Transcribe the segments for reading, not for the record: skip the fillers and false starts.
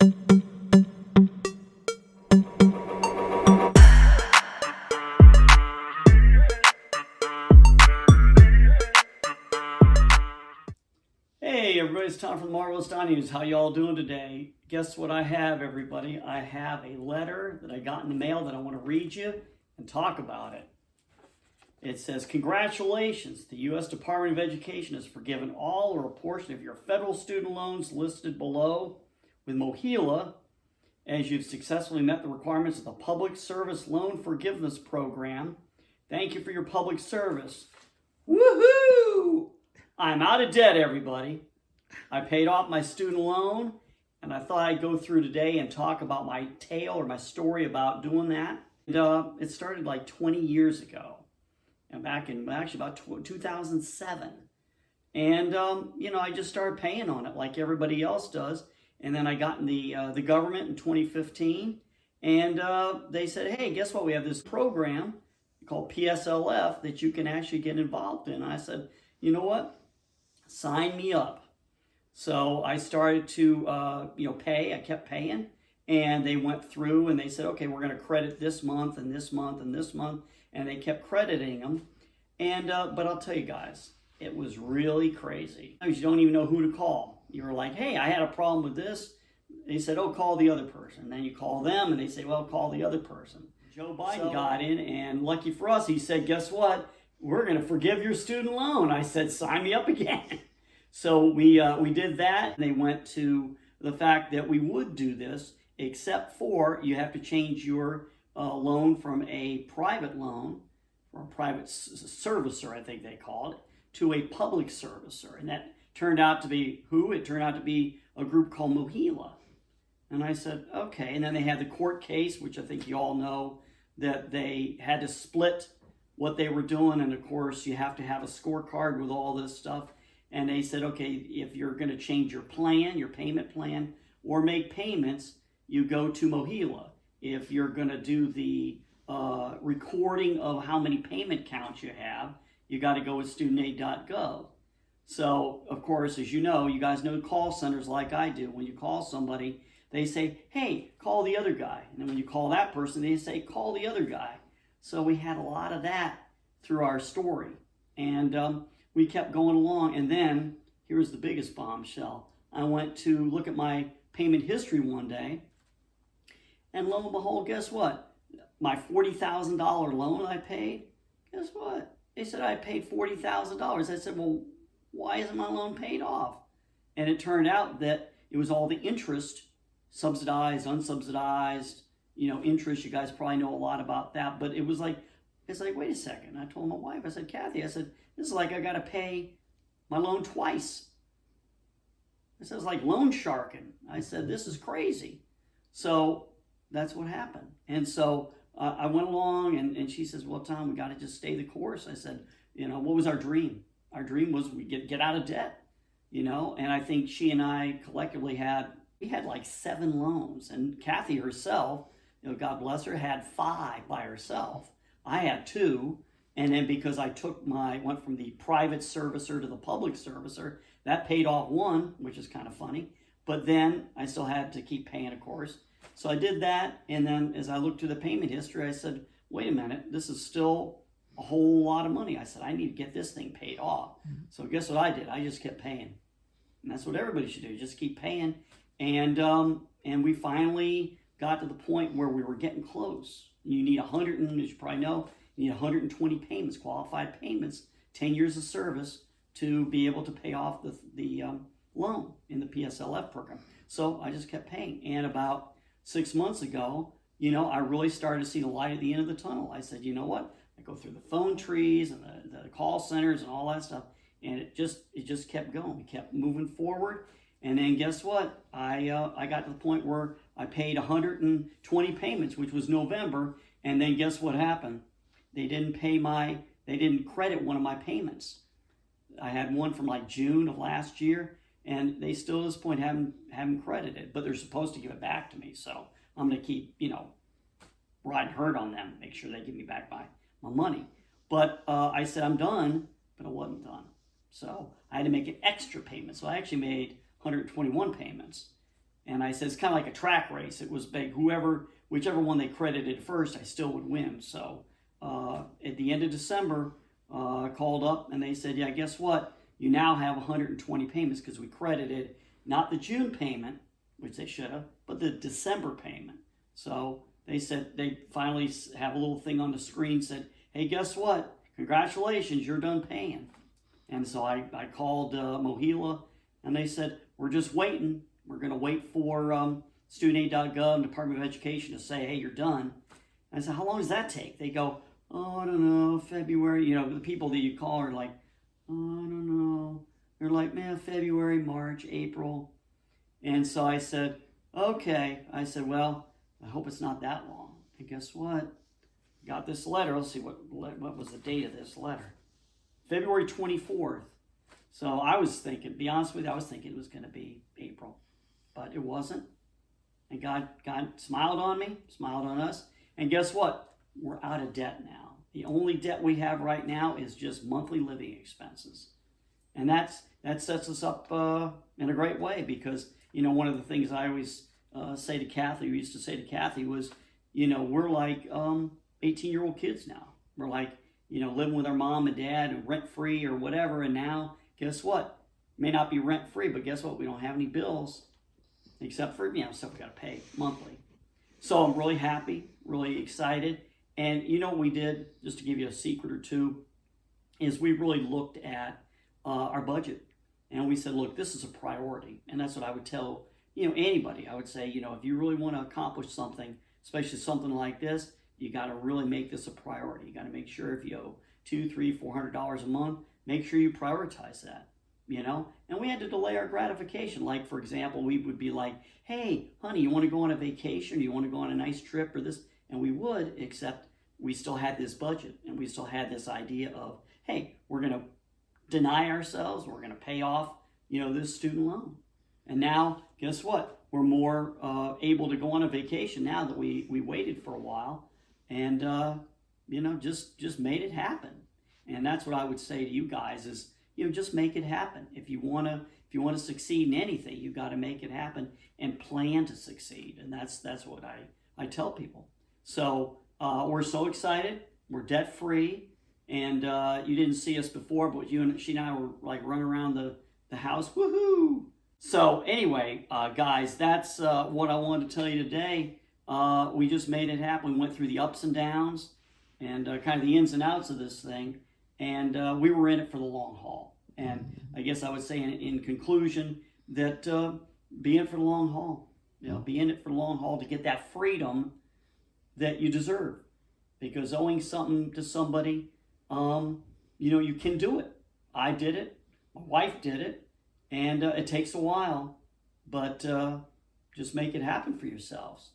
Hey everybody, it's Tom from the Marvelous Don News. How y'all doing today? Guess what I have, everybody? I have a letter that I got in the mail that I want to read you and talk about it. It says, congratulations, the U.S. Department of Education has forgiven all or a portion of your federal student loans listed below with MOHELA as you've successfully met the requirements of the Public Service Loan Forgiveness Program. Thank you for your public service. Woohoo! I'm out of debt, everybody. I paid off my student loan, and I thought I'd go through today and talk about my tale or my story about doing that. And, it started like 20 years ago, and back in actually about 2007. And, I just started paying on it like everybody else does. And then I got in the government in 2015, and they said, hey, guess what? We have this program called PSLF that you can actually get involved in. I said, you know what? Sign me up. So I started to, pay. I kept paying, and they went through and they said, okay, we're going to credit this month and this month and this month, and they kept crediting them. And but I'll tell you guys, it was really crazy. You don't even know who to call. You were like, hey, I had a problem with this. They said, oh, call the other person. Then you call them, and they say, well, call the other person. Joe Biden got in, and lucky for us, he said, guess what? We're going to forgive your student loan. I said, sign me up again. So we did that. They went to the fact that we would do this, except for you have to change your loan from a private loan, or a private servicer, I think they call it, to a public servicer. And that turned out to be who? It turned out to be a group called MOHELA. And I said, okay. And then they had the court case, which I think you all know, that they had to split what they were doing, and of course you have to have a scorecard with all this stuff. And they said, okay, if you're going to change your plan, your payment plan, or make payments, you go to MOHELA. If you're going to do the recording of how many payment counts you have, you got to go with studentaid.gov. So of course, as you know, you guys know call centers like I do. When you call somebody, they say, hey, call the other guy. And then when you call that person, they say, call the other guy. So we had a lot of that through our story. And we kept going along. And then, here's the biggest bombshell. I went to look at my payment history one day. And lo and behold, guess what? My $40,000 loan I paid, guess what? They said I paid $40,000. I said, well, why isn't my loan paid off? And it turned out that it was all the interest, subsidized, unsubsidized, interest. You guys probably know a lot about that, but it's like, wait a second. I told my wife, I said, Kathy, I said, this is like I got to pay my loan twice. I said, it's like loan sharking. I said, this is crazy. So that's what happened. And so I went along, and she says, well, Tom, we got to just stay the course. I said, what was our dream? Our dream was we get out of debt, and I think she and I collectively we had like 7 loans, and Kathy herself, God bless her, had 5 by herself. I had 2, and then because I went from the private servicer to the public servicer, that paid off 1, which is kind of funny. But then I still had to keep paying, of course. So I did that, and then as I looked through the payment history, I said, wait a minute, this is still a whole lot of money. I said, I need to get this thing paid off. Mm-hmm. So guess what I did? I just kept paying. And that's what everybody should do, just keep paying. And we finally got to the point where we were getting close. You need as you probably know, you need 120 payments, qualified payments, 10 years of service to be able to pay off the loan in the PSLF program. So I just kept paying. And about 6 months ago, I really started to see the light at the end of the tunnel. I said, you know what? I go through the phone trees and the call centers and all that stuff. And it just kept going. We kept moving forward. And then guess what? I got to the point where I paid 120 payments, which was November. And then guess what happened? They didn't credit one of my payments. I had one from like June of last year, and they still at this point haven't credited, but they're supposed to give it back to me. So I'm going to keep, riding herd on them, make sure they give me back my money. But I said I'm done, but I wasn't done. So I had to make an extra payment. So I actually made 121 payments. And I said, it's kind of like a track race. It was big. Whichever one they credited first, I still would win. So at the end of December, I called up and they said, yeah, guess what? You now have 120 payments because we credited not the June payment, which they should have, but the December payment. So they said they finally have a little thing on the screen said, hey, guess what? Congratulations, you're done paying. And so I called MOHELA and they said, we're just waiting. We're going to wait for studentaid.gov, Department of Education to say, hey, you're done. And I said, how long does that take? They go, oh, I don't know, February. You know, the people that you call are like, oh, I don't know. They're like, man, February, March, April. And so I said, okay. I said, well, I hope it's not that long. And guess what? Got this letter. Let's see what was the date of this letter. February 24th. So I was thinking, be honest with you, I was thinking it was going to be April. But it wasn't. And God smiled on me, smiled on us. And guess what? We're out of debt now. The only debt we have right now is just monthly living expenses. And that sets us up in a great way because, you know, one of the things I always say to Kathy, we used to say to Kathy was, you know, we're like 18-year-old kids now. We're like, you know, living with our mom and dad and rent-free or whatever. And now, guess what? May not be rent-free, but guess what? We don't have any bills except for, you know, stuff we got to pay monthly. So I'm really happy, really excited. And you know what we did, just to give you a secret or two, is we really looked at our budget. And we said, look, this is a priority. And that's what I would tell, you know, anybody. I would say, you know, if you really want to accomplish something, especially something like this, you got to really make this a priority. You got to make sure if you owe $200, $300, $400 a month, make sure you prioritize that, you know? And we had to delay our gratification. Like, for example, we would be like, hey, honey, you want to go on a vacation? You want to go on a nice trip or this? And we would, except we still had this budget and we still had this idea of, hey, we're going to deny ourselves. We're going to pay off, you know, this student loan. And now, guess what? We're more able to go on a vacation now that we waited for a while and, you know, just made it happen. And that's what I would say to you guys is, you know, just make it happen. If you want to succeed in anything, you've got to make it happen and plan to succeed. And that's what I tell people. So we're so excited. We're debt free. And you didn't see us before, but she and I were like running around the house. Woohoo! So anyway, guys, that's what I wanted to tell you today. We just made it happen. We went through the ups and downs and kind of the ins and outs of this thing. And we were in it for the long haul. And I guess I would say in conclusion that be in it for the long haul. You know, be in it for the long haul to get that freedom that you deserve. Because owing something to somebody, you know, you can do it. I did it. My wife did it. And it takes a while. But just make it happen for yourselves.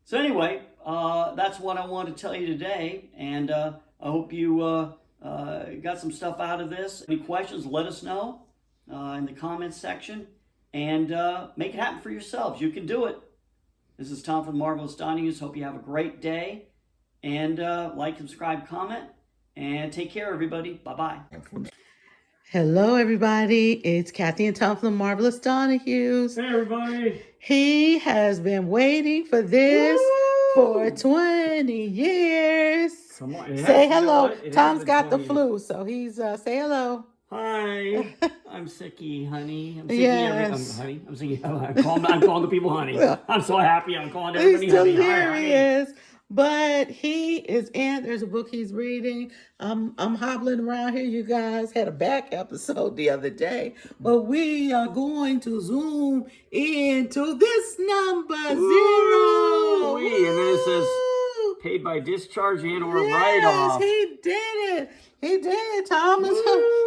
So anyway, that's what I wanted to tell you today. And I hope you got some stuff out of this. Any questions, let us know in the comments section. And make it happen for yourselves. You can do it. This is Tom from Marvelous Donahues. Hope you have a great day. And like, subscribe, comment. And take care, everybody. Bye-bye. Hello, everybody. It's Kathy and Tom from Marvelous Donahues. Hey, everybody. He has been waiting for this for 20 years. Come on. Say hello. Tom's got the flu, so he's say hello. Hi. I'm sicky, honey. I'm sicky. Yes. I'm sicky. I'm calling the people honey. I'm so happy. I'm calling everybody He's honey. delirious. But he is in. There's a book he's reading. I'm hobbling around here, you guys. Had a back episode the other day. But we are going to zoom into this number, 0. And then it says paid by discharge and or write-off. He did it. He did it, Thomas.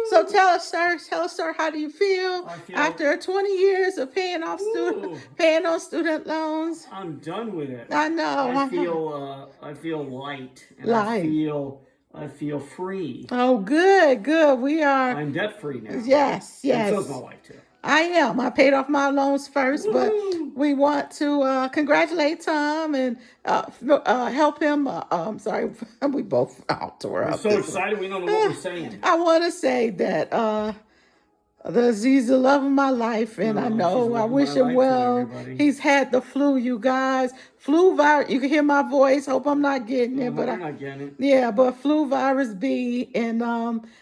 So tell us, sir, how do you feel after 20 years of paying on student loans? I'm done with it. I know. I feel light. And I feel free. Oh, good. We are. I'm debt free now. Yes. And so is my wife too. I am. I paid off my loans first, but we want to congratulate Tom and help him. I'm sorry, we both tore up. We're so excited we don't know what we're saying. I want to say that He's the love of my life, and I Oh, she's know the I love of wish my him life too, well. everybody. He's had the flu, you guys. Flu virus. You can hear my voice. Hope I'm not getting it, but You're not getting it. yeah, but flu virus B, and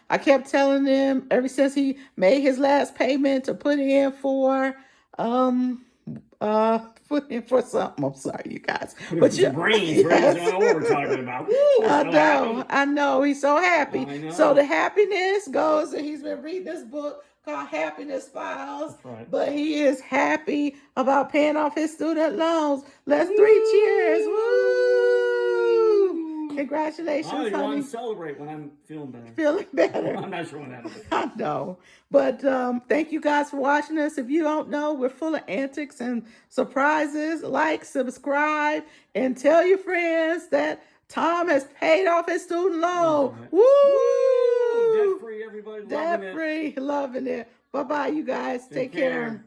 I kept telling him ever since he made his last payment to put in for um uh put in for something. I'm sorry, you guys, but Some brains, brains. I don't know what we're talking about. Woo, we're so happy. I know, he's so happy. I know. So the happiness goes, and he's been reading this book called Happiness Files. That's right. But he is happy about paying off his student loans. Let's 3 cheers. Woo! Congratulations, I want honey. to celebrate when I'm feeling better. Feeling better. I'm not sure when that'll be. I know. But thank you guys for watching us. If you don't know, we're full of antics and surprises. Like, subscribe, and tell your friends that Tom has paid off his student loan. Right. Woo! Debt free, everybody. Loving Debt it. free. Loving it. Bye-bye, you guys. Take care.